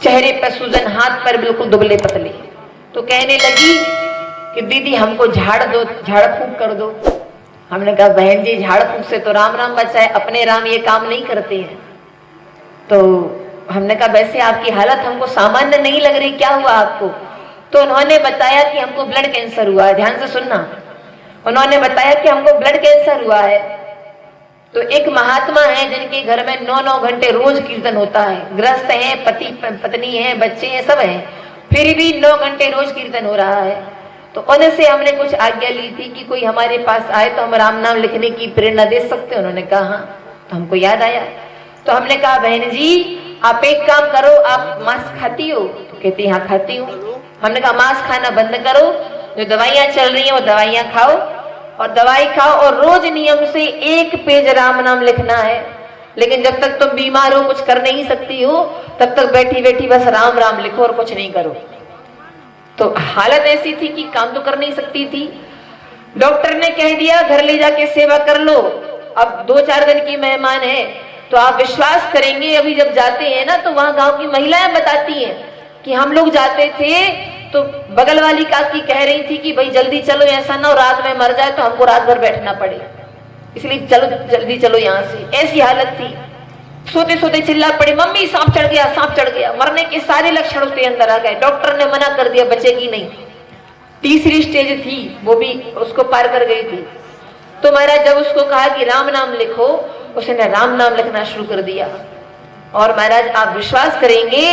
चेहरे पर सूजन, हाथ पर बिल्कुल दुबले पतले। तो कहने लगी कि दीदी हमको झाड़ दो, झाड़ फूंक कर दो। हमने कहा बहन जी झाड़ फूंक से तो राम राम बचा है, अपने राम ये काम नहीं करते हैं। तो हमने कहा वैसे आपकी हालत हमको सामान्य नहीं लग रही, क्या हुआ आपको? तो उन्होंने बताया कि हमको ब्लड कैंसर हुआ है। ध्यान से सुनना, उन्होंने बताया कि हमको ब्लड कैंसर हुआ है। तो एक महात्मा है जिनके घर में 9-9 घंटे रोज कीर्तन होता है, गृहस्थ हैं, पति पत्नी है, बच्चे हैं, सब हैं, फिर भी 9 घंटे रोज कीर्तन हो रहा है। तो उनसे हमने कुछ आज्ञा ली थी कि कोई हमारे पास आए तो हम राम नाम लिखने की प्रेरणा दे सकते। उन्होंने कहा हाँ। तो हमको याद आया, तो हमने कहा बहन जी आप एक काम करो, आप मांस खाती हो? तो कहती हाँ खाती हूँ। हमने कहा मांस खाना बंद करो, जो दवाइयां चल रही हैं वो दवाइयां खाओ, और दवाई खाओ, और रोज नियम से 1 पेज राम नाम लिखना है। लेकिन जब तक तुम बीमार हो, कुछ कर नहीं सकती हो, तब तक बैठी बैठी बस राम राम लिखो और कुछ नहीं करो। तो हालत ऐसी थी कि काम तो कर नहीं सकती थी। डॉक्टर ने कह दिया घर ले जाके सेवा कर लो, अब 2-4 दिन की मेहमान है। तो आप विश्वास करेंगे अभी जब जाते हैं ना तो वहां गांव की महिलाएं बताती हैं कि हम लोग जाते थे तो बगल वाली काकी कह रही थी कि भाई जल्दी चलो, ऐसा ना हो रात में मर जाए तो हमको रात भर बैठना पड़े, इसलिए चलो जल्दी चलो यहाँ से। ऐसी हालत थी, सोते सोते चिल्ला पड़े मम्मी सांप चढ़ गया, सांप चढ़ गया। मरने के सारे लक्षण उसके अंदर आ गए। डॉक्टर ने मना कर दिया बचेगी नहीं। 3री स्टेज थी, वो भी उसको पार कर गई थी। तो महाराज जब उसको कहा कि राम नाम लिखो, उसने राम नाम लिखना शुरू कर दिया। और महाराज आप विश्वास करेंगे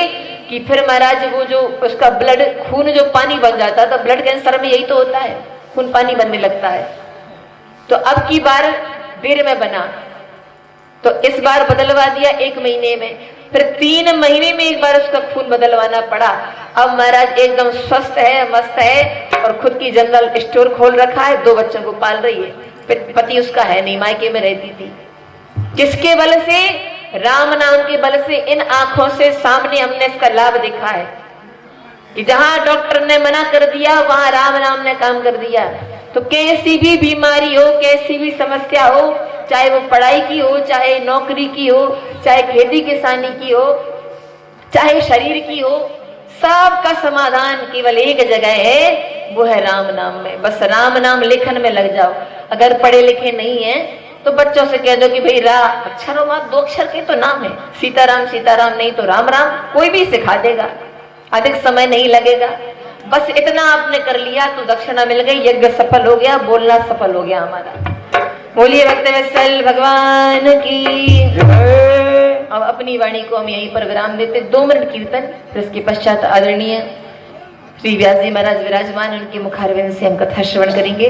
कि फिर महाराज वो जो उसका ब्लड, खून जो पानी बन जाता था, ब्लड कैंसर में यही तो होता है, खून पानी बनने लगता है। तो अब की बार देर में बना, तो इस बार बदलवा दिया 1 महीने में, फिर 3 महीने में एक बार उसका खून बदलवाना पड़ा। अब महाराज एकदम स्वस्थ है, मस्त है, और खुद की जनरल स्टोर खोल रखा है, 2 बच्चों को पाल रही है। पति उसका है नहीं, मायके में रहती थी। किसके बल से? राम नाम के बल से। इन आंखों से सामने हमने इसका लाभ देखा है कि जहां डॉक्टर ने मना कर दिया वहां राम नाम ने काम कर दिया। तो कैसी भी बीमारी हो, कैसी भी समस्या हो, चाहे वो पढ़ाई की हो, चाहे नौकरी की हो, चाहे खेती किसानी की हो, चाहे शरीर की हो, सबका समाधान केवल एक जगह है, वो है राम नाम में। बस राम नाम लेखन में लग जाओ। अगर पढ़े लिखे नहीं है तो बच्चों से कह दो कि भाई अक्षरों में 2 अक्षर के तो नाम है, सीताराम सीताराम, नहीं तो राम राम, कोई भी सिखा देगा, अधिक समय नहीं लगेगा। बस इतना आपने कर लिया तो दक्षिणा मिल गई, यज्ञ सफल हो गया, बोलना सफल हो गया हमारा। बोलिए भक्तवत्सल भगवान की। अब अपनी वाणी को हम यहीं पर विराम देते, 2 मिनट कीर्तन, फिर इसके पश्चात आदरणीय श्री व्यास जी महाराज विराजमान, उनके मुखारविंद से हम कथा श्रवण करेंगे।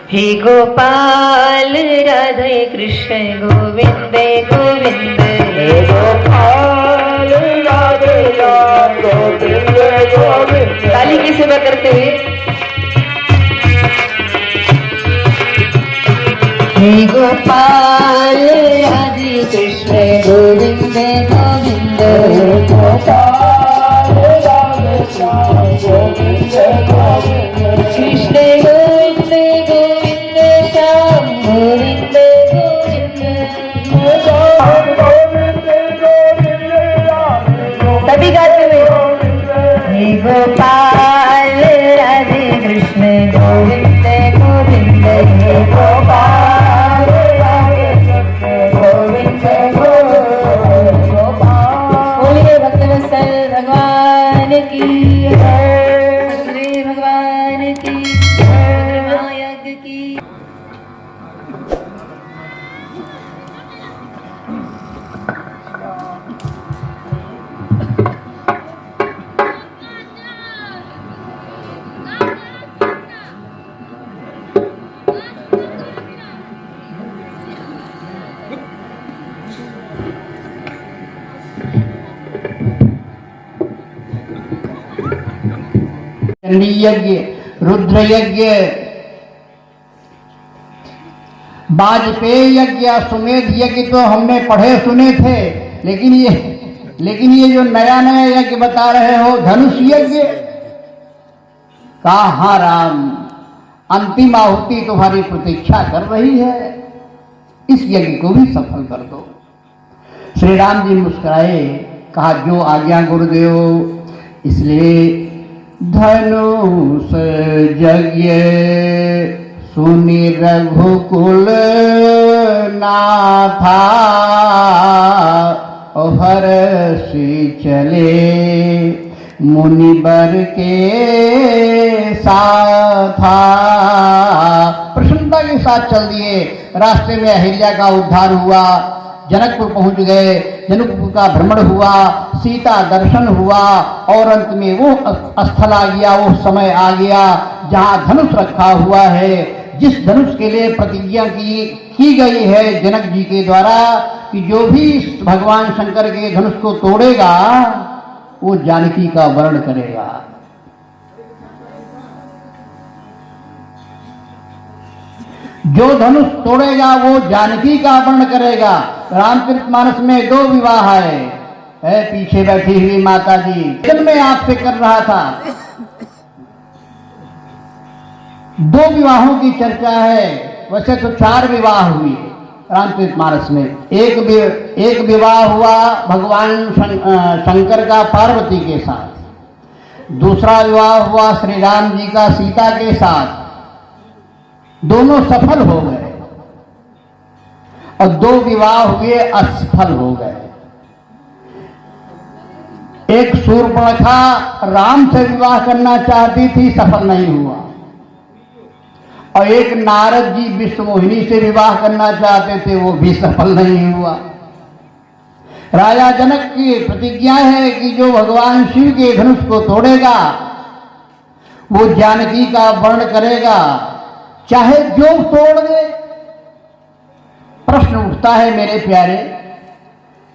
हे गोपाल राधे कृष्ण गोविंद गोविंद, हे गोपाल राधे गोविंद गोविंद। ताली की सेवा करते हुए हे गोपाल राधे कृष्ण गोविंद गोविंद, गोपाल राधे गोविंद गोविंद, कृष्ण गोविंद गोविंद श्याम गोविंद गोविंद, सभी गाते हुए हे गोपाल राधे कृष्ण गोविंद गोविंद, हे गोपाल राधे कृष्ण गोविंद गोविंद। बोलिए भक्तवत्सल भगवान की, भगवान की, विनायक की। चंडी यज्ञ, रुद्र यज्ञ, वाजपेयी यज्ञ, सुमेध यज्ञ तो हमने पढ़े सुने थे, लेकिन ये जो नया नया यज्ञ बता रहे हो, धनुष यज्ञ, कहा राम अंतिम आहुति तुम्हारी प्रतीक्षा कर रही है, इस यज्ञ को भी सफल कर दो। श्री राम जी मुस्कुराए, कहा जो आज्ञा गुरुदेव। इसलिए धनुष यज्ञ सुनि रघुकुल नाथा, हर्षि चले मुनिवर के साथा। प्रसन्नता के साथ चल दिए। रास्ते में अहिल्या का उद्धार हुआ, जनकपुर पहुंच गए, जनकपुर का भ्रमण हुआ, सीता दर्शन हुआ और अंत में वो स्थल आ गया, वो समय आ गया जहां धनुष रखा हुआ है, जिस धनुष के लिए प्रतिज्ञा की गई है जनक जी के द्वारा कि जो भी भगवान शंकर के धनुष को तोड़ेगा वो जानकी का वर्ण करेगा। जो धनुष तोड़ेगा वो जानकी का वर्ण करेगा। रामचरितमानस में 2 विवाह है पीछे बैठी हुई माता जी जन्म में आपसे कर रहा था। 2 विवाहों की चर्चा है, वैसे तो 4 विवाह हुए रामचरितमानस में। एक विवाह हुआ भगवान शंकर का पार्वती के साथ, दूसरा विवाह हुआ श्री राम जी का सीता के साथ, दोनों सफल हो गए और 2 विवाह हुए असफल हो गए। एक शूर्पणखा राम से विवाह करना चाहती थी, सफल नहीं हुआ, और एक नारद जी विश्वमोहिनी से विवाह करना चाहते थे, वो भी सफल नहीं हुआ। राजा जनक की प्रतिज्ञा है कि जो भगवान शिव के धनुष को तोड़ेगा वो जानकी का वर्ण करेगा, चाहे जो तोड़ दे। प्रश्न उठता है मेरे प्यारे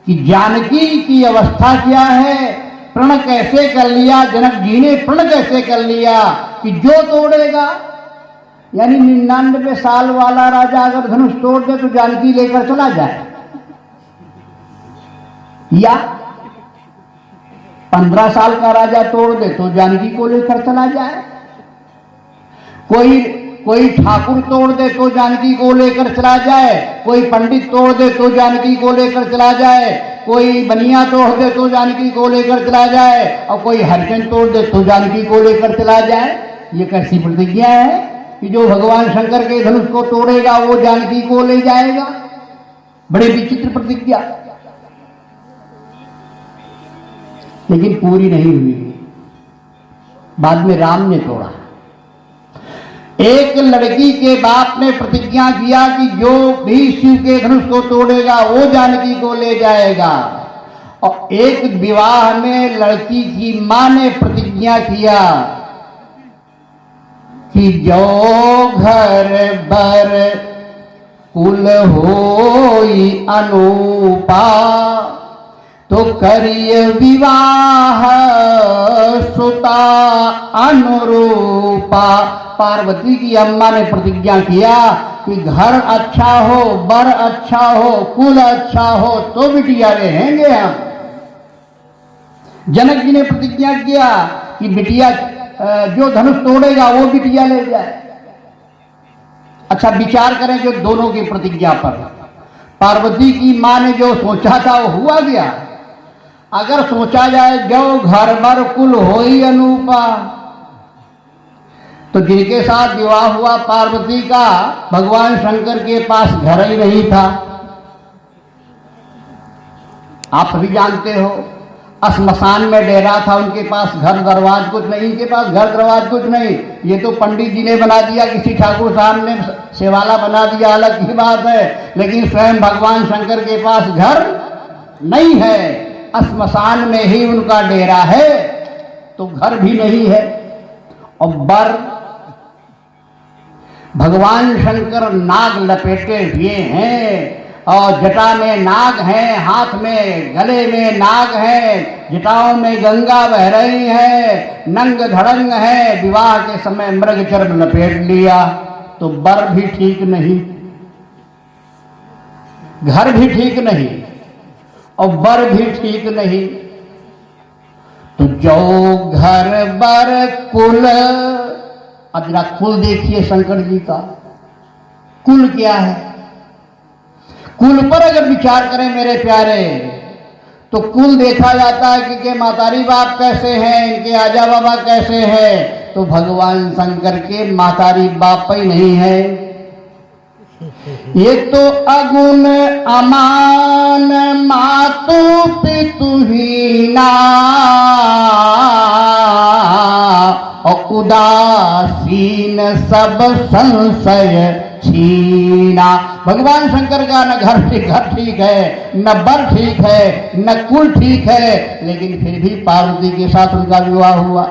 कि जानकी की अवस्था क्या है, प्रण कैसे कर लिया जनक जी ने, प्रण कैसे कर लिया कि जो तोड़ेगा, यानी 99 साल वाला राजा अगर धनुष तोड़ दे तो जानकी लेकर चला जाए, या 15 साल का राजा तोड़ दे तो जानकी को लेकर चला जाए, कोई ठाकुर तोड़ दे तो जानकी को लेकर चला जाए, कोई पंडित तोड़ दे तो जानकी को लेकर चला जाए, कोई बनिया तोड़ दे तो जानकी को लेकर चला जाए, और कोई हरिजन तोड़ दे तो जानकी को लेकर चला जाए। ये कैसी प्रतिज्ञा है कि जो भगवान शंकर के धनुष को तोड़ेगा वो जानकी को ले जाएगा? बड़े विचित्र प्रतिज्ञा, लेकिन पूरी नहीं हुई। बाद में राम ने तोड़ा। एक लड़की के बाप ने प्रतिज्ञा किया कि जो भी शिव के धनुष को तोड़ेगा वो जानकी को ले जाएगा, और एक विवाह में लड़की की मां ने प्रतिज्ञा किया कि जो घर बर कुल होई अनुपा तो करिय विवाह सुता अनुरूपा। पार्वती की अम्मा ने प्रतिज्ञा किया कि घर अच्छा हो, बर अच्छा हो, कुल अच्छा हो तो बिटिया रहेंगे हम। जनक जी ने प्रतिज्ञा किया कि बिटिया जो धनुष तोड़ेगा वो बिटिया ले जाए। अच्छा विचार करें जो दोनों की प्रतिज्ञा पर, पार्वती की मां ने जो सोचा था वो हुआ गया। अगर सोचा जाए जो घर बर कुल होई अनुपा, तो जिनके साथ विवाह हुआ पार्वती का, भगवान शंकर के पास घर ही नहीं था। आप सभी जानते हो, श्मशान में डेरा था, उनके पास घर दरवाज कुछ नहीं, इनके पास घर दरवाज कुछ नहीं। ये तो पंडित जी ने बना दिया, किसी ठाकुर साहब ने सेवाला बना दिया, अलग की बात है, लेकिन स्वयं भगवान शंकर के पास घर नहीं है। श्मशान में ही उनका डेरा है, तो घर भी नहीं है। और बर, भगवान शंकर नाग लपेटे हुए हैं और जटा में नाग हैं, हाथ में गले में नाग हैं, जटाओं में गंगा बह रही है, नंग धड़ंग है। विवाह के समय मृग चर्म लपेट लिया, तो बर भी ठीक नहीं, घर भी ठीक नहीं और बर भी ठीक नहीं। तो जो घर बर कुल, अब जरा कुल देखिए शंकर जी का, कुल क्या है? कुल पर अगर विचार करें मेरे प्यारे, तो कुल देखा जाता है कि के मातारी बाप कैसे हैं, इनके आजा बाबा कैसे हैं, तो भगवान शंकर के मातारी बाप ही नहीं है। ये तो अगुण अमान मातु पितुहीना और उदासीन सब संशय छीना। भगवान शंकर का न घर ठीक है, न बर ठीक है, न कुल ठीक है, लेकिन फिर भी पार्वती के साथ उनका विवाह हुआ।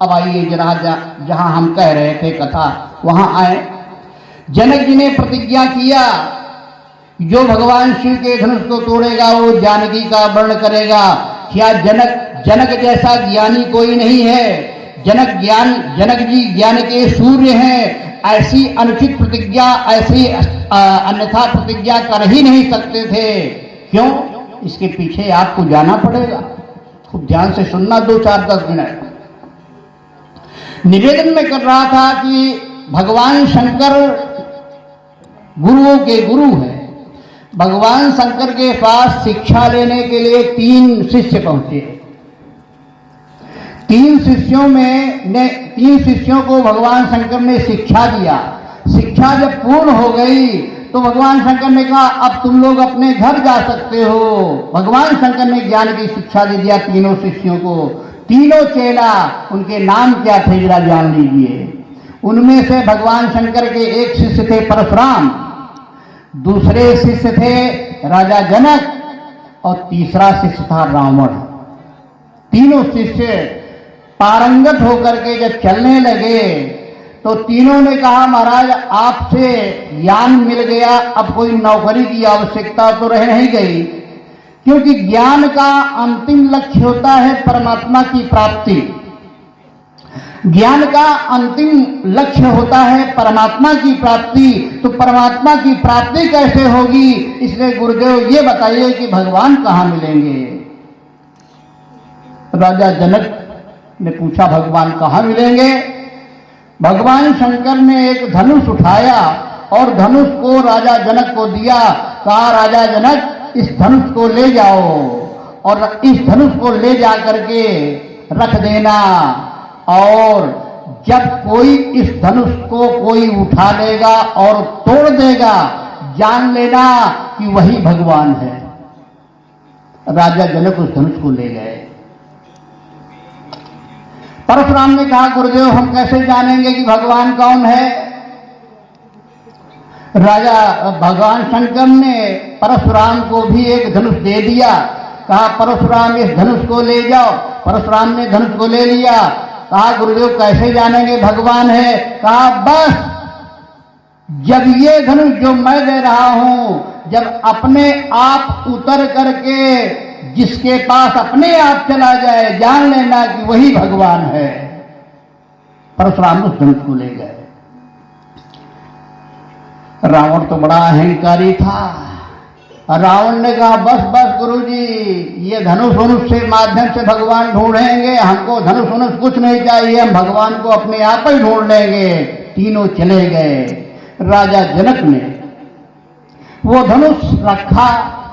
अब आइए जहां हम कह रहे थे कथा, वहां आए। जनक जी ने प्रतिज्ञा किया, जो भगवान शिव के धनुष को तोड़ेगा वो जानकी का वर्ण करेगा। क्या जनक जैसा ज्ञानी कोई नहीं है। जनक जी ज्ञान के सूर्य हैं। ऐसी अनुचित प्रतिज्ञा, ऐसी अन्यथा प्रतिज्ञा कर ही नहीं सकते थे। क्यों? इसके पीछे आपको जाना पड़ेगा। खूब ध्यान से सुनना, 2-4-10 मिनट। निवेदन में कर रहा था कि भगवान शंकर गुरुओं के गुरु हैं। भगवान शंकर के पास शिक्षा लेने के लिए 3 शिष्य पहुंचे। 3 शिष्यों को भगवान शंकर ने शिक्षा दिया। शिक्षा जब पूर्ण हो गई तो भगवान शंकर ने कहा अब तुम लोग अपने घर जा सकते हो। भगवान शंकर ने ज्ञान की शिक्षा दे दिया तीनों शिष्यों को। तीनों चेला, उनके नाम क्या थे जरा जान लीजिए। उनमें से भगवान शंकर के एक शिष्य थे परशुराम, दूसरे शिष्य थे राजा जनक और तीसरा शिष्य था रावण। तीनों शिष्य पारंगत होकर के जब चलने लगे तो तीनों ने कहा महाराज आपसे ज्ञान मिल गया, अब कोई नौकरी की आवश्यकता तो रह नहीं गई, क्योंकि ज्ञान का अंतिम लक्ष्य होता है परमात्मा की प्राप्ति। ज्ञान का अंतिम लक्ष्य होता है परमात्मा की प्राप्ति। तो परमात्मा की प्राप्ति कैसे होगी, इसलिए गुरुदेव ये बताइए कि भगवान कहाँ मिलेंगे। राजा जनक ने पूछा भगवान कहाँ मिलेंगे। भगवान शंकर ने एक धनुष उठाया और धनुष को राजा जनक को दिया। कहा राजा जनक इस धनुष को ले जाओ और इस धनुष को ले जा करके रख देना, और जब कोई इस धनुष को कोई उठा लेगा और तोड़ देगा जान लेना कि वही भगवान है। राजा जनक उस धनुष को ले गए। परशुराम ने कहा गुरुदेव हम कैसे जानेंगे कि भगवान कौन है। भगवान शंकर ने परशुराम को भी एक धनुष दे दिया। कहा परशुराम इस धनुष को ले जाओ। परशुराम ने धनुष को ले लिया। कहा गुरुदेव कैसे जानेंगे भगवान है। कहा बस जब ये धनुष जो मैं दे रहा हूं, जब अपने आप उतर करके जिसके पास अपने आप चला जाए जान लेना कि वही भगवान है। परशुराम उस धनुष को ले गए। रावण तो बड़ा अहंकारी था। रावण ने कहा बस बस गुरुजी, ये धनुष वनुष से माध्यम से भगवान ढूंढेंगे, हमको धनुष वनुष कुछ नहीं चाहिए, हम भगवान को अपने आप ही ढूंढ लेंगे। तीनों चले गए। राजा जनक ने वो धनुष रखा,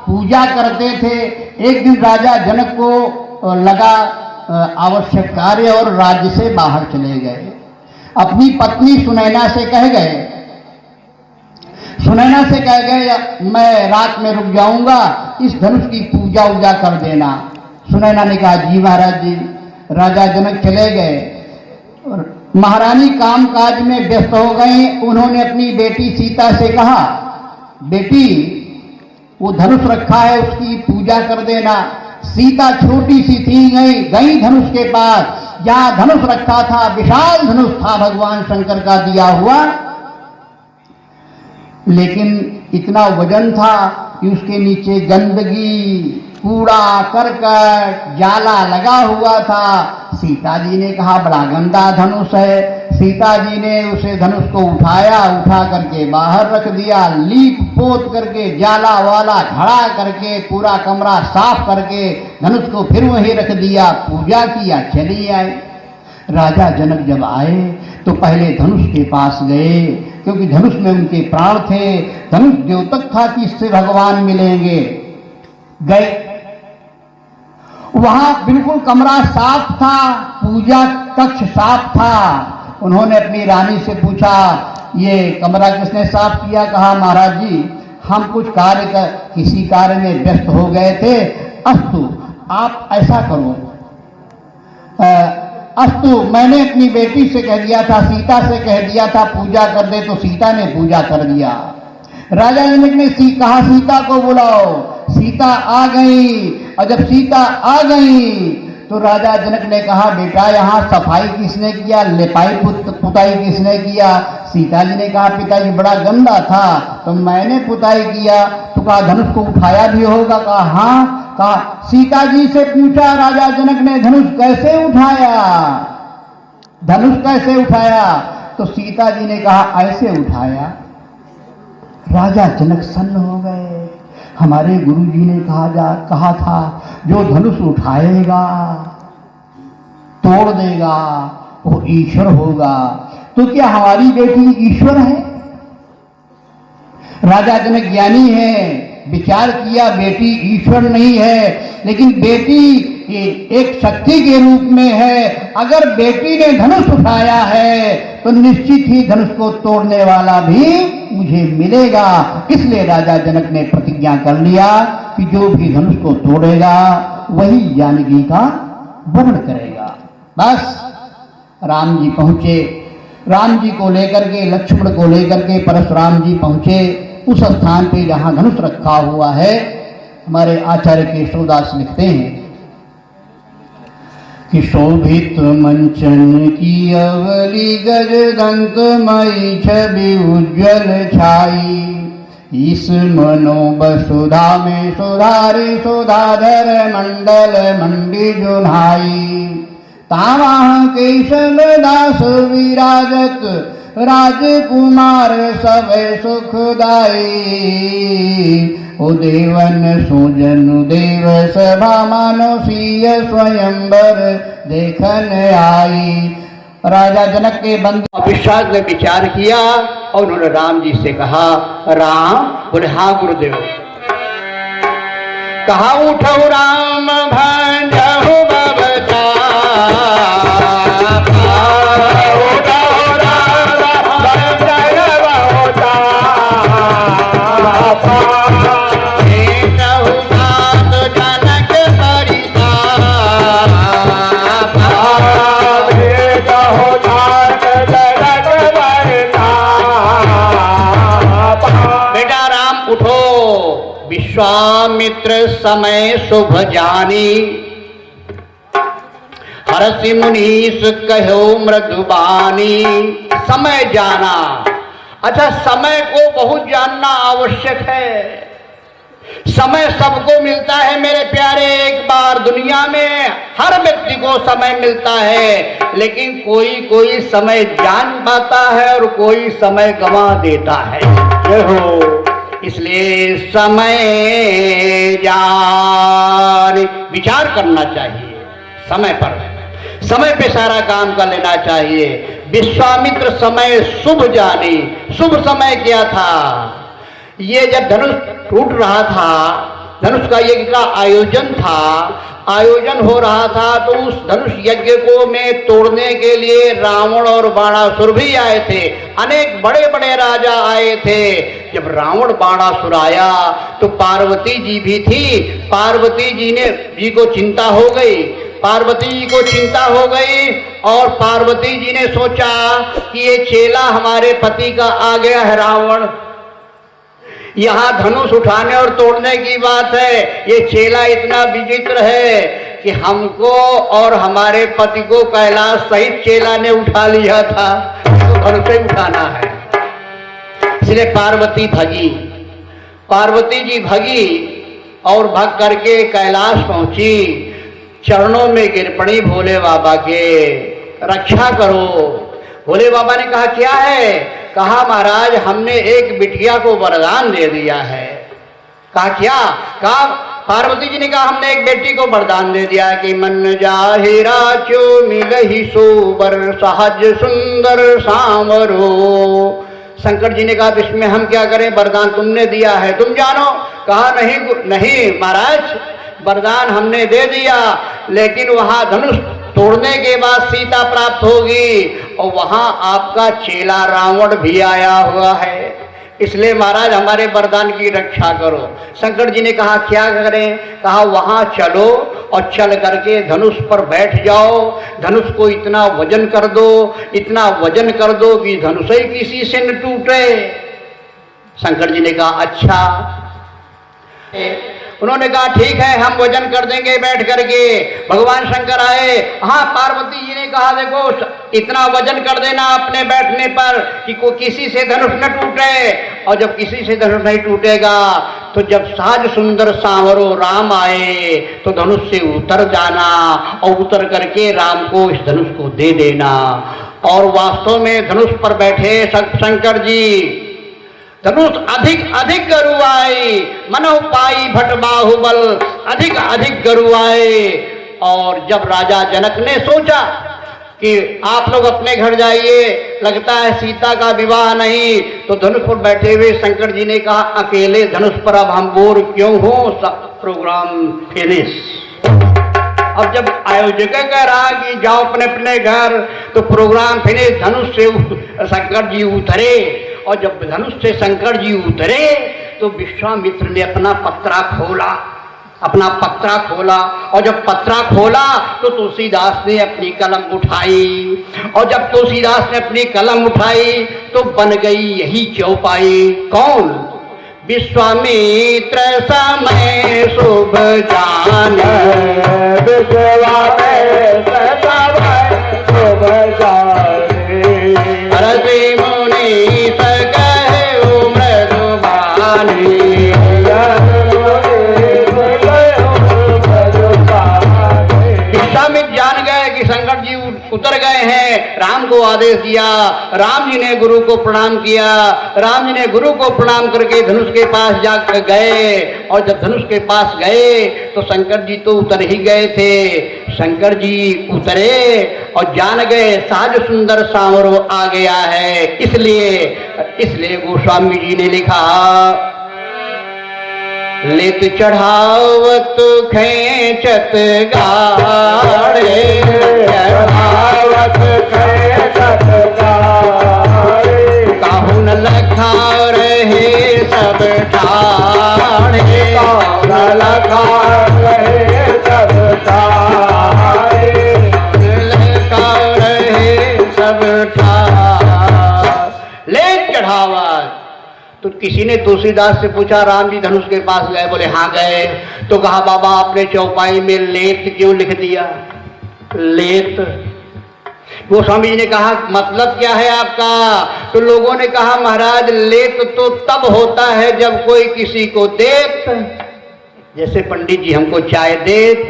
पूजा करते थे। एक दिन राजा जनक को लगा आवश्यक कार्य और राज्य से बाहर चले गए। अपनी पत्नी सुनैना से कह गए मैं रात में रुक जाऊंगा, इस धनुष की पूजा उजा कर देना। सुनैना ने कहा जी महाराज जी। राजा जनक चले गए। महारानी काम काज में व्यस्त हो गई। उन्होंने अपनी बेटी सीता से कहा बेटी वो धनुष रखा है उसकी पूजा कर देना। सीता छोटी सी थी, गई धनुष के पास। जहां धनुष रखा था विशाल धनुष था भगवान शंकर का दिया हुआ, लेकिन इतना वजन था कि उसके नीचे गंदगी, कूड़ा करकट, जाला लगा हुआ था। सीता जी ने कहा बड़ा गंदा धनुष है। सीता जी ने उसे धनुष को उठाया, उठा करके बाहर रख दिया, लीप पोत करके जाला वाला खड़ा करके पूरा कमरा साफ करके धनुष को फिर वहीं रख दिया, पूजा किया, चली आए। राजा जनक जब आए तो पहले धनुष के पास गए क्योंकि धनुष में उनके प्राण थे। धनुष द्योतक था कि इससे भगवान मिलेंगे। गए, वहां बिल्कुल कमरा साफ था, पूजा कक्ष साफ था। उन्होंने अपनी रानी से पूछा, ये कमरा किसने साफ किया? कहा, महाराज जी हम कुछ किसी कार्य में व्यस्त हो गए थे। अस्तु, आप ऐसा करो, अस्तु, मैंने अपनी बेटी से कह दिया था, सीता से कह दिया था पूजा कर दे, तो सीता ने पूजा कर दिया। राजा जनक ने कहा, सीता को बुलाओ। सीता आ गई, और जब सीता आ गई तो राजा जनक ने कहा, बेटा यहाँ सफाई किसने किया, लिपाई पुताई किसने किया? सीता जी ने कहा, पिताजी बड़ा गंदा था तो मैंने पुताई किया। तो कहा, धनुष को उठाया भी होगा? कहा, हाँ। कहा, सीता जी से पूछा राजा जनक ने, धनुष कैसे उठाया, धनुष कैसे उठाया? तो सीता जी ने कहा, ऐसे उठाया। राजा जनक सन्न हो गए। हमारे गुरु जी ने कहा था, जो धनुष उठाएगा तोड़ देगा वो ईश्वर होगा। तो क्या हमारी बेटी ईश्वर है? राजा जनक ज्ञानी है, विचार किया बेटी ईश्वर नहीं है, लेकिन बेटी एक शक्ति के रूप में है। अगर बेटी ने धनुष उठाया है तो निश्चित ही धनुष को तोड़ने वाला भी मुझे मिलेगा। इसलिए राजा जनक ने प्रतिज्ञा कर लिया कि जो भी धनुष को तोड़ेगा वही जानकी का वर्ण करेगा। बस राम जी पहुंचे। राम जी को लेकर के, लक्ष्मण को लेकर के परशुराम जी पहुंचे उस स्थान पे जहां धनुष रखा हुआ है। हमारे आचार्य केशवदास लिखते हैं कि शोभित मंचन की अवली गज दंतमयी छवि उज्ज्वल छाई। इस मनो वसुधा में सुधारी सुधाधर मंडल मंडी जुन्हाई। तावाह केशव दास विराजत राजकुमार सब सुखदाई। ओ देवन सुजन देव सभा मानसीय स्वयंवर देखन आई। राजा जनक के बंधु विश्वास ने विचार किया और उन्होंने राम जी से कहा, राम? बोले, हाँ गुरुदेव। कहा, उठो राम भंजहु बबता। विश्वामित्र समय शुभ जानी। हर्षि मुनीष कहो मृदुबानी। समय जाना, अच्छा समय को बहुत जानना आवश्यक है। समय सबको मिलता है मेरे प्यारे, एक बार दुनिया में हर व्यक्ति को समय मिलता है, लेकिन कोई समय जान पाता है और कोई समय गंवा देता है। जय हो। इसलिए समय जान विचार करना चाहिए, समय पे सारा काम कर लेना चाहिए। विश्वामित्र समय शुभ जानी। शुभ समय क्या था? ये जब धनुष टूट रहा था, धनुष का यज्ञ का आयोजन था, आयोजन हो रहा था, तो उस धनुष यज्ञ को में तोड़ने के लिए रावण और बाणासुर भी आए थे। अनेक बड़े बड़े राजा आए थे। जब रावण बाणासुर आया तो पार्वती जी भी थी। पार्वती जी को चिंता हो गई। पार्वती जी को चिंता हो गई और पार्वती जी ने सोचा कि ये चेला हमारे पति का आ गया है रावण। यहाँ धनुष उठाने और तोड़ने की बात है, ये चेला इतना विचित्र है कि हमको और हमारे पति को कैलाश सहित चेला ने उठा लिया था, तो धनुष ही उठाना है। इसलिए पार्वती भगी। पार्वती जी भगी और भग करके कैलाश पहुंची। चरणों में गिर पड़ी भोले बाबा के, रक्षा करो। भोले बाबा ने कहा, क्या है? कहा, महाराज हमने एक बिटिया को वरदान दे दिया है। कहा, क्या? कहा, पार्वती जी ने कहा, हमने एक बेटी को वरदान दे दिया कि मन जाहिरा चो मिलहि सोबर सहज सुंदर सांवरो। शंकर जी ने कहा इसमें हम क्या करें, वरदान तुमने दिया है, तुम जानो। कहा नहीं नहीं महाराज, वरदान हमने दे दिया, लेकिन वहां धनुष तोड़ने के बाद सीता प्राप्त होगी और वहां आपका चेला रावण भी आया हुआ है, इसलिए महाराज हमारे वरदान की रक्षा करो। शंकर जी ने कहा क्या करें? कहा वहां चलो और चल करके धनुष पर बैठ जाओ, धनुष को इतना वजन कर दो, इतना वजन कर दो कि धनुष ही किसी से न टूटे। शंकर जी ने कहा अच्छा। उन्होंने कहा ठीक है, हम वजन कर देंगे बैठ करके। भगवान शंकर आए, हाँ पार्वती जी ने कहा देखो इतना वजन कर देना अपने बैठने पर कि कोई किसी से धनुष न टूटे, और जब किसी से धनुष नहीं टूटेगा तो जब साज सुंदर सांवरो राम आए तो धनुष से उतर जाना और उतर करके राम को इस धनुष को दे देना। और वास्तव में धनुष पर बैठे शंकर जी, धनुष अधिक अधिक गरुआई, मनो पाई भट बाहुबल, अधिक अधिक गरुआए। और जब राजा जनक ने सोचा कि आप लोग अपने घर जाइए, लगता है सीता का विवाह नहीं, तो धनुष पर बैठे हुए शंकर जी ने कहा अकेले धनुष पर अब हम बोर क्यों हो, सब प्रोग्राम फिनिश। अब जब आयोजक कह रहा कि जाओ अपने अपने घर, तो प्रोग्राम फिनिश। धनुष से शंकर जी उतरे, और जब धनुष से शंकर जी उतरे तो विश्वामित्र ने अपना पत्रा खोला, और जब पत्रा खोला तो तुलसीदास ने अपनी कलम उठाई, और जब तुलसीदास ने अपनी कलम उठाई तो बन गई यही चौपाई। कौन? विश्वामित्र समय शुभ जान, विश्वामित्र समय शुभ जान, हरषि मुनि सकहु मृदुबानी। विश्वामित्र जान गए कि शंकर जी उतर गए हैं, राम को आदेश दिया। राम जी ने गुरु को प्रणाम किया, राम जी ने गुरु को प्रणाम करके धनुष के पास जा गए, और जब धनुष के पास गए तो शंकर जी तो उतर ही गए थे। शंकर जी उतरे और जान गए साज सुंदर सांवरो आ गया है, इसलिए गोस्वामी जी ने लिखा लेत चढ़ावत खेचत गाड़े, चढ़ावत खेचत गाड़े, काहू न लखा रहे सब ठाणे, काहू न लखा रहे सब ठाणे, लखा रहे सब ठाणे। लेत चढ़ावत। तो किसी ने तुलसीदास से पूछा राम जी धनुष के पास गए? बोले हाँ गए। तो कहा बाबा आपने चौपाई में लेत क्यों लिख दिया? लेत। गोस्वामी जी ने कहा मतलब क्या है आपका? तो लोगों ने कहा महाराज लेत तो तब होता है जब कोई किसी को देत, जैसे पंडित जी हमको चाय देत,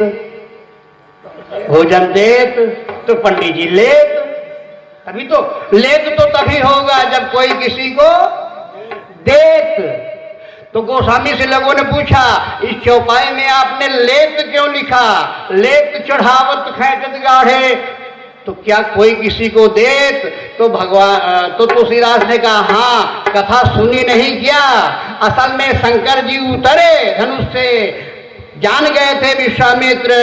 भोजन देत, तो पंडित जी लेत। अभी तो लेत तो तभी होगा जब कोई किसी को देत। तो गोस्वामी से लोगों ने पूछा इस चौपाई में आपने लेत क्यों लिखा? लेत चढ़ावत खेचत गाढ़े, तो क्या कोई किसी को देत? तो भगवान तो तुलसीदास ने कहा हाँ, कथा सुनी नहीं क्या? असल में शंकर जी उतरे धनुष से, जान गए थे विश्वामित्र,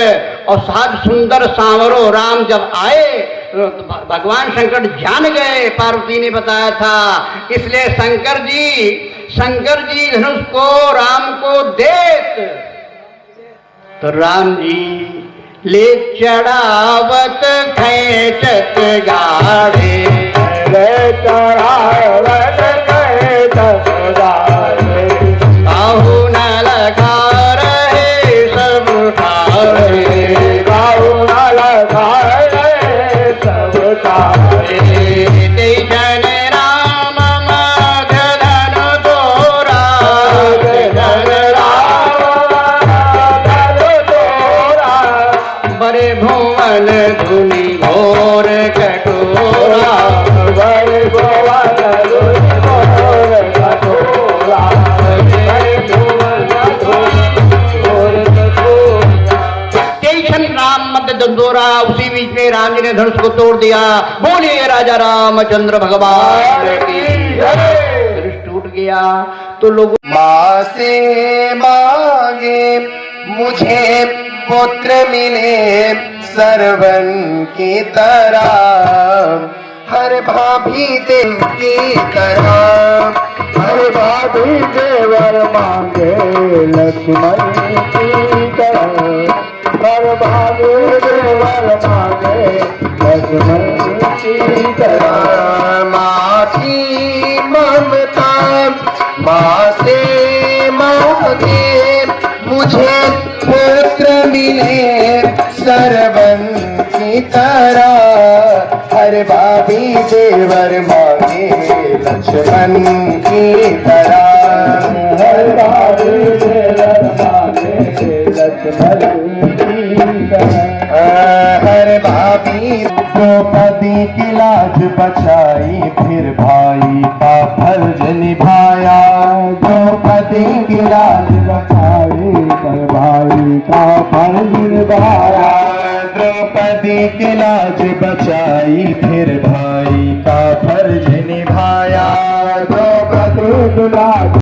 और साज सुंदर सांवरो राम जब आए तो भगवान शंकर जान गए, पार्वती ने बताया था, इसलिए शंकर जी धनुष को राम को देत। तो राम जी ले चढ़ावत खेचत गाढ़े, ले चढ़ावत खेचत गाढ़े, काहू न लखा रहे सब ठाणे, काहू न लखा रहे सब ठाणे। जन राम मध धनु तोरा, जन राम धनु तोरा, बड़े भुवन धुनि घोर कटोरा, बड़े भुवन धुनि घोर कटोरा, बड़े भुवन धुनि घोर कटोरा। टेंशन राम मत दंदोरा, उसी बीच में राम जी ने धनुष को तोड़ दिया। बोलिए राजा रामचंद्र भगवान की। धनुष टूट गया तो लोग माँ से मांगे मुझे पुत्र मिले सरवन की तरह, हर भाभी देव की तरह, हर भाभी देवर मांगे लक्ष्मण की तरह, हर भाभी देवर मांगे लक्ष्मण की तरह। माँ की ममता माँ से मांगे मुझे पुत्र मिले सरवन की तरह, हर भाभी देवर मांगे लक्ष्मण की तरह, हर भाभी देवर मांगे लक्ष्मण की तरह, हर भाभी। द्रौपदी की लाज बचाई फिर भाई का फर्ज निभाया, द्रौपदी की लाज बचाई फिर भाई का फर्ज निभाया, द्रौपदी की लाज बचाई फिर भाई का फर्ज निभाया, द्रौपदी की लाज